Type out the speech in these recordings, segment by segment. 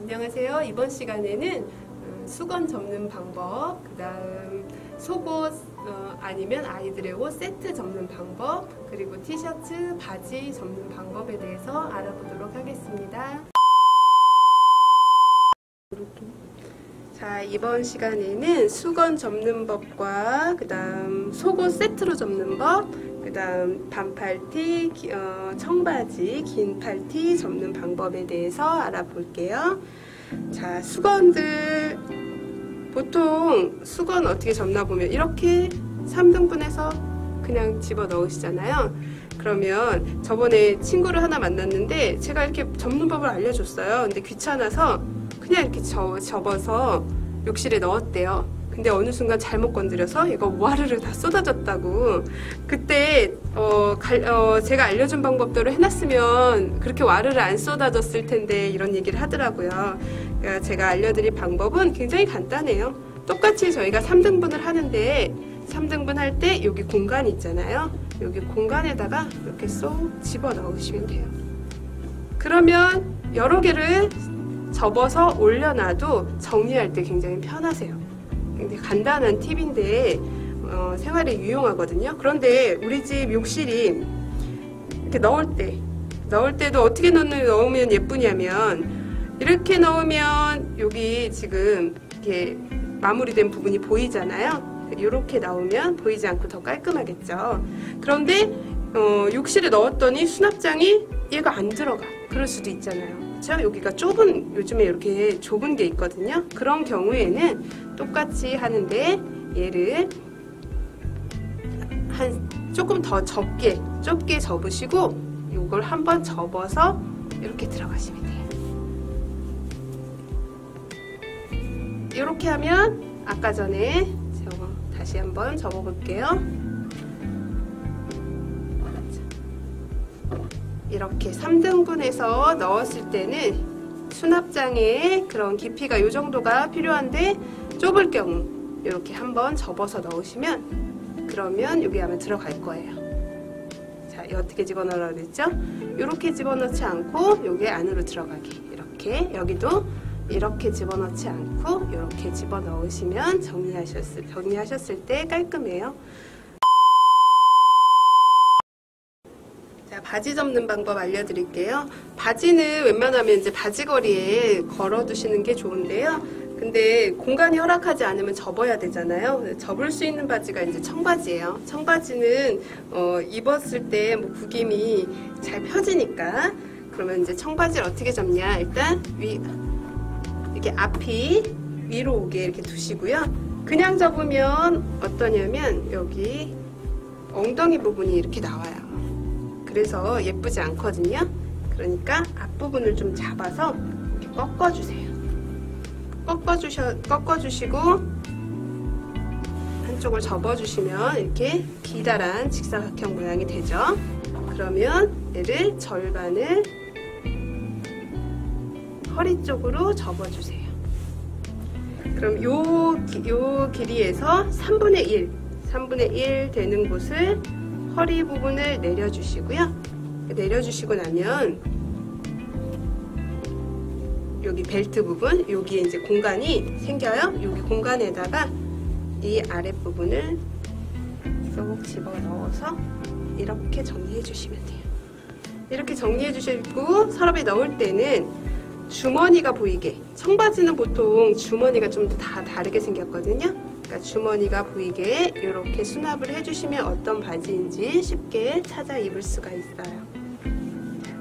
안녕하세요. 이번 시간에는 수건 접는 방법, 그 다음 속옷 아니면 아이들의 옷 세트 접는 방법, 그리고 티셔츠, 바지 접는 방법에 대해서 알아보도록 하겠습니다. 자, 이번 시간에는 수건 접는 법과 그 다음 속옷 세트로 접는 법, 그 다음 반팔티, 청바지, 긴 팔티 접는 방법에 대해서 알아볼게요. 자, 수건들 보통 수건 어떻게 접나 보면 이렇게 3등분해서 그냥 집어 넣으시잖아요. 그러면 저번에 친구를 하나 만났는데 제가 이렇게 접는 법을 알려줬어요. 근데 귀찮아서 그냥 이렇게 접어서 욕실에 넣었대요. 근데 어느 순간 잘못 건드려서 이거 와르르 다 쏟아졌다고. 그때 제가 알려준 방법대로 해놨으면 그렇게 와르르 안 쏟아졌을 텐데 이런 얘기를 하더라고요. 그러니까 제가 알려드릴 방법은 굉장히 간단해요. 똑같이 저희가 3등분을 하는데 3등분 할 때 여기 공간 있잖아요. 여기 공간에다가 이렇게 쏙 집어 넣으시면 돼요. 그러면 여러 개를 접어서 올려놔도 정리할 때 굉장히 편하세요. 굉장히 간단한 팁인데 생활에 유용하거든요. 그런데 우리 집 욕실이 이렇게 넣을 때도 어떻게 넣으면 예쁘냐면 이렇게 넣으면 여기 지금 이렇게 마무리된 부분이 보이잖아요. 이렇게 나오면 보이지 않고 더 깔끔하겠죠. 그런데 욕실에 넣었더니 수납장이 얘가 안 들어가. 그럴 수도 있잖아요. 그렇죠? 여기가 요즘에 이렇게 좁은 게 있거든요. 그런 경우에는 똑같이 하는데 얘를 조금 더 좁게 접으시고 이걸 한번 접어서 이렇게 들어가시면 돼요. 이렇게 하면 아까 전에 다시 한번 접어 볼게요. 이렇게 3등분해서 넣었을 때는 수납장에 그런 깊이가 이 정도가 필요한데 좁을 경우 이렇게 한번 접어서 넣으시면 그러면 여기 아마 들어갈 거예요. 자, 어떻게 집어넣으라고 그랬죠? 이렇게 집어넣지 않고 여기 안으로 들어가게 이렇게 여기도 이렇게 집어넣지 않고 이렇게 집어넣으시면 정리하셨을 때 깔끔해요. 자, 바지 접는 방법 알려드릴게요. 바지는 웬만하면 이제 바지거리에 걸어두시는 게 좋은데요. 근데 공간이 허락하지 않으면 접어야 되잖아요. 접을 수 있는 바지가 이제 청바지예요. 청바지는 입었을 때 뭐 구김이 잘 펴지니까. 그러면 이제 청바지를 어떻게 접냐? 일단 이렇게 앞이 위로 오게 이렇게 두시고요. 그냥 접으면 어떠냐면 여기 엉덩이 부분이 이렇게 나와요. 그래서 예쁘지 않거든요. 그러니까 앞부분을 좀 잡아서 이렇게 꺾어주세요. 꺾어주시고 한쪽을 접어주시면 이렇게 기다란 직사각형 모양이 되죠. 그러면 얘를 절반을 허리 쪽으로 접어주세요. 그럼 요 길이에서 3분의 1 되는 곳을 허리 부분을 내려주시고요. 내려주시고 나면 여기 벨트 부분, 여기에 이제 공간이 생겨요. 여기 공간에다가 이 아랫부분을 쏙 집어 넣어서 이렇게 정리해 주시면 돼요. 이렇게 정리해 주시고 서랍에 넣을 때는 주머니가 보이게, 청바지는 보통 주머니가 좀 다 다르게 생겼거든요. 그러니까 주머니가 보이게 이렇게 수납을 해주시면 어떤 바지인지 쉽게 찾아 입을 수가 있어요.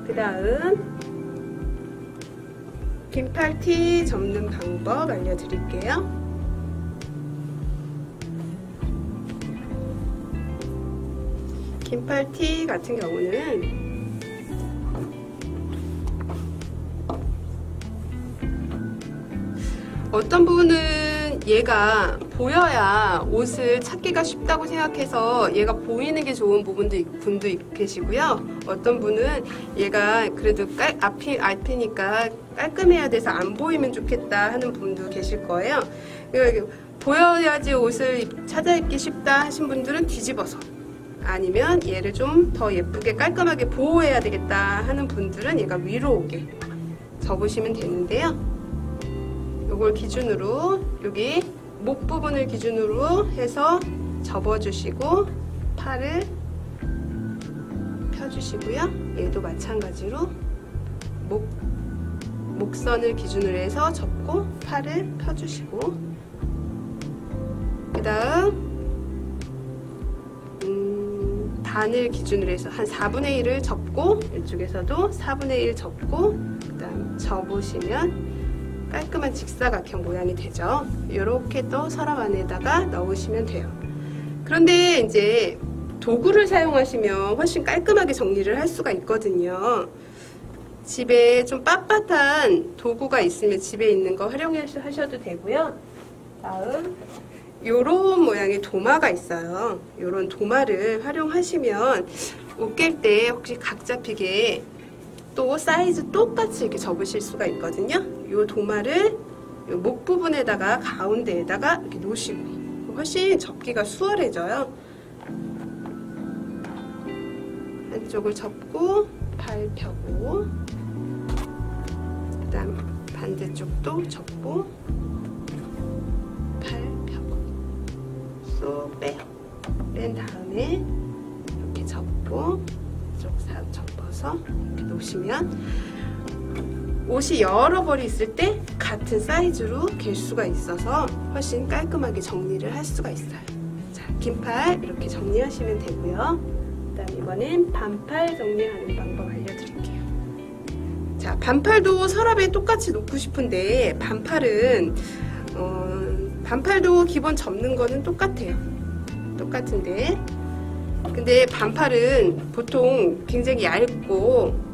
그 다음 긴팔티 접는 방법 알려드릴게요. 긴팔티 같은 경우는 어떤 부분은 얘가 보여야 옷을 찾기가 쉽다고 생각해서 얘가 보이는 게 좋은 분도 계시고요. 어떤 분은 얘가 그래도 앞이니까 깔끔해야 돼서 안 보이면 좋겠다 하는 분도 계실 거예요. 보여야지 옷을 찾아 입기 쉽다 하신 분들은 뒤집어서, 아니면 얘를 좀 더 예쁘게 깔끔하게 보호해야 되겠다 하는 분들은 얘가 위로 오게 접으시면 되는데요. 요걸 기준으로 여기 목 부분을 기준으로 해서 접어주시고 팔을 펴주시고요. 얘도 마찬가지로 목선을 기준으로 해서 접고 팔을 펴주시고, 그 다음 반을 기준으로 해서 한 4분의 1을 접고, 이쪽에서도 4분의 1 접고, 그 다음 접으시면 깔끔한 직사각형 모양이 되죠. 이렇게 또 서랍 안에다가 넣으시면 돼요. 그런데 이제 도구를 사용하시면 훨씬 깔끔하게 정리를 할 수가 있거든요. 집에 좀 빳빳한 도구가 있으면 집에 있는 거 활용하셔도 되고요. 다음 요런 모양의 도마가 있어요. 요런 도마를 활용하시면 옷 깰 때 혹시 각 잡히게 또 사이즈 똑같이 이렇게 접으실 수가 있거든요. 요 도마를 요 목 부분에다가 가운데에다가 이렇게 놓으시고 훨씬 접기가 수월해져요. 한쪽을 접고 팔 펴고, 그 다음 반대쪽도 접고 팔 펴고 쏙 빼요. 뺀 다음에 이렇게 접고 이쪽 싹 접어서 이렇게 놓으시면 옷이 여러 벌이 있을 때 같은 사이즈로 갤 수가 있어서 훨씬 깔끔하게 정리를 할 수가 있어요. 자, 긴 팔 이렇게 정리하시면 되고요. 그 다음 이번엔 반팔 정리하는 방법 알려드릴게요. 자, 반팔도 서랍에 똑같이 놓고 싶은데 반팔도 기본 접는 거는 똑같아요. 똑같은데 근데 반팔은 보통 굉장히 얇고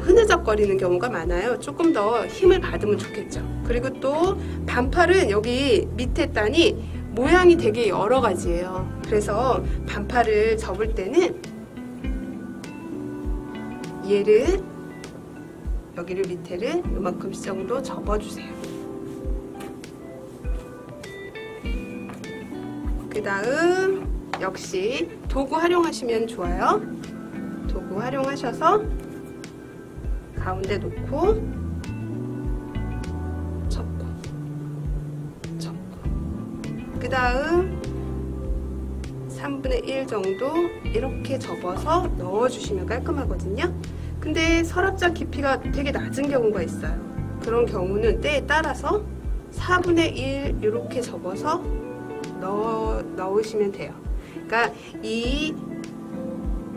흐느적거리는 경우가 많아요. 조금 더 힘을 받으면 좋겠죠. 그리고 또 반팔은 여기 밑에 단이 모양이 되게 여러 가지예요. 그래서 반팔을 접을 때는 얘를 여기를 밑에를 요만큼씩 정도 접어주세요. 그 다음 역시 도구 활용하시면 좋아요. 도구 활용하셔서 가운데 놓고 접고 그 다음 3분의 1 정도 이렇게 접어서 넣어주시면 깔끔하거든요. 근데 서랍장 깊이가 되게 낮은 경우가 있어요. 그런 경우는 때에 따라서 4분의 1 이렇게 접어서 넣으시면 돼요. 그러니까 이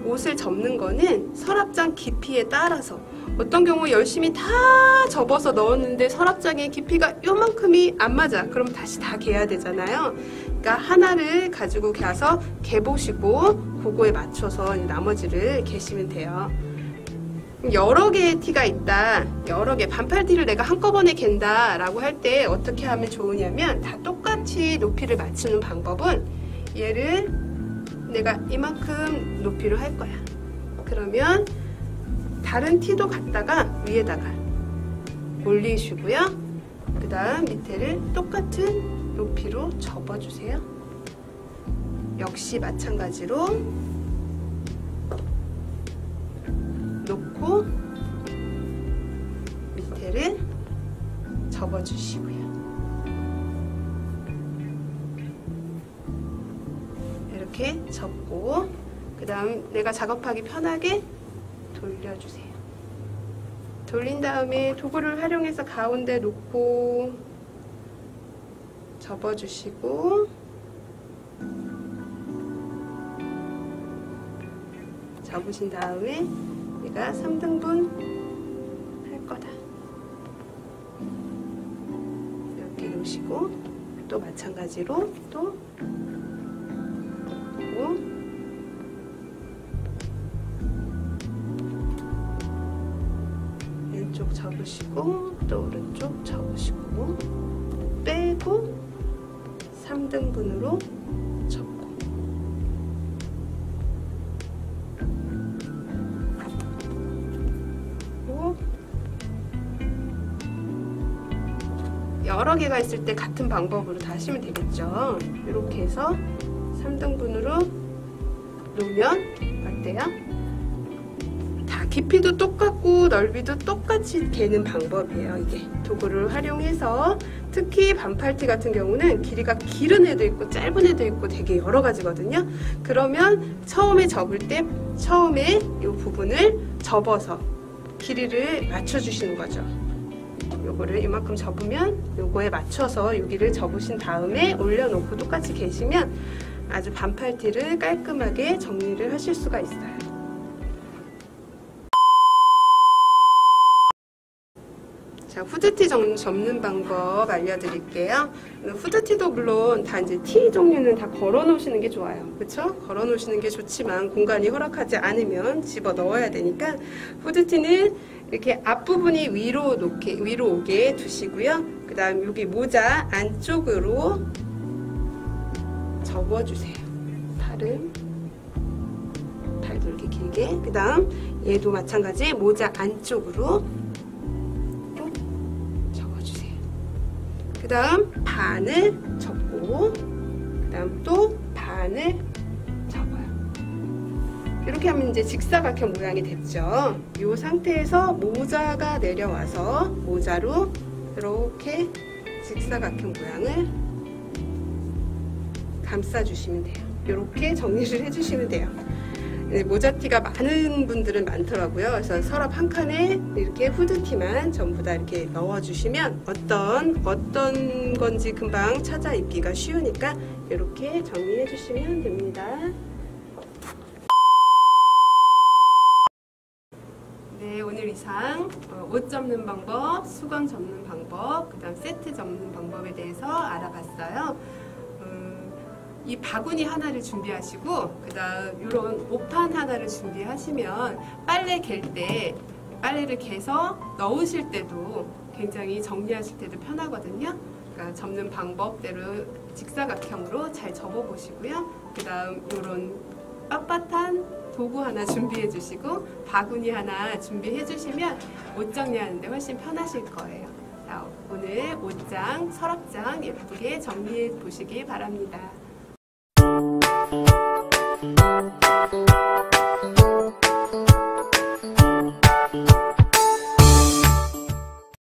옷을 접는 거는 서랍장 깊이에 따라서, 어떤 경우 열심히 다 접어서 넣었는데 서랍장의 깊이가 요만큼이 안 맞아. 그럼 다시 다 개야 되잖아요. 그러니까 하나를 가지고 가서 개보시고 그거에 맞춰서 나머지를 개시면 돼요. 여러 개의 티가 있다, 여러 개 반팔 티를 내가 한꺼번에 갠다 라고 할 때 어떻게 하면 좋으냐면, 다 똑같이 높이를 맞추는 방법은 얘를 내가 이만큼 높이로 할 거야. 그러면 다른 티도 갖다가 위에다가 올리시고요. 그 다음 밑에를 똑같은 높이로 접어주세요. 역시 마찬가지로 놓고 밑에를 접어주시고요. 이렇게 접고, 그 다음 내가 작업하기 편하게 돌려주세요. 돌린 다음에 도구를 활용해서 가운데 놓고 접어주시고, 접으신 다음에 내가 3등분 할 거다 이렇게 놓으시고, 또 마찬가지로 또 놓고 왼쪽 접으시고 또 오른쪽 접으시고 빼고 3등분으로 접고, 여러 개가 있을 때 같은 방법으로 다 하시면 되겠죠. 이렇게 해서 3등분으로 놓으면 어때요? 다 깊이도 똑같고 넓이도 똑같이 개는 방법이에요. 이게 도구를 활용해서 특히 반팔티 같은 경우는 길이가 길은 애도 있고 짧은 애도 있고 되게 여러 가지거든요. 그러면 처음에 접을 때 처음에 이 부분을 접어서 길이를 맞춰주시는 거죠. 요거를 이만큼 접으면 요거에 맞춰서 여기를 접으신 다음에 올려놓고 똑같이 계시면 아주 반팔티를 깔끔하게 정리를 하실 수가 있어요. 자, 후드티 접는 방법 알려드릴게요. 후드티도 물론 다 이제 티 종류는 다 걸어 놓으시는 게 좋아요. 그쵸? 걸어 놓으시는 게 좋지만 공간이 허락하지 않으면 집어 넣어야 되니까 후드티는 이렇게 앞부분이 위로 오게 두시고요. 그 다음 여기 모자 안쪽으로 접어주세요. 팔도 이렇게 길게. 그 다음 얘도 마찬가지 모자 안쪽으로 그 다음 반을 접고 그 다음 또 반을 접어요. 이렇게 하면 이제 직사각형 모양이 됐죠. 이 상태에서 모자가 내려와서 모자로 이렇게 직사각형 모양을 감싸주시면 돼요. 이렇게 정리를 해주시면 돼요. 모자티가 많은 분들은 많더라고요. 그래서 서랍 한 칸에 이렇게 후드티만 전부 다 이렇게 넣어주시면 어떤 건지 금방 찾아 입기가 쉬우니까 이렇게 정리해 주시면 됩니다. 네, 오늘 이상 옷 접는 방법, 수건 접는 방법, 그 다음 세트 접는 방법에 대해서 알아봤어요. 이 바구니 하나를 준비하시고 그 다음 이런 옷판 하나를 준비하시면 빨래 갤 때 빨래를 개서 넣으실 때도 굉장히 정리하실 때도 편하거든요. 그러니까 접는 방법대로 직사각형으로 잘 접어 보시고요. 그 다음 이런 빳빳한 도구 하나 준비해 주시고 바구니 하나 준비해 주시면 옷 정리하는데 훨씬 편하실 거예요. 자, 오늘 옷장, 서랍장 예쁘게 정리해 보시기 바랍니다.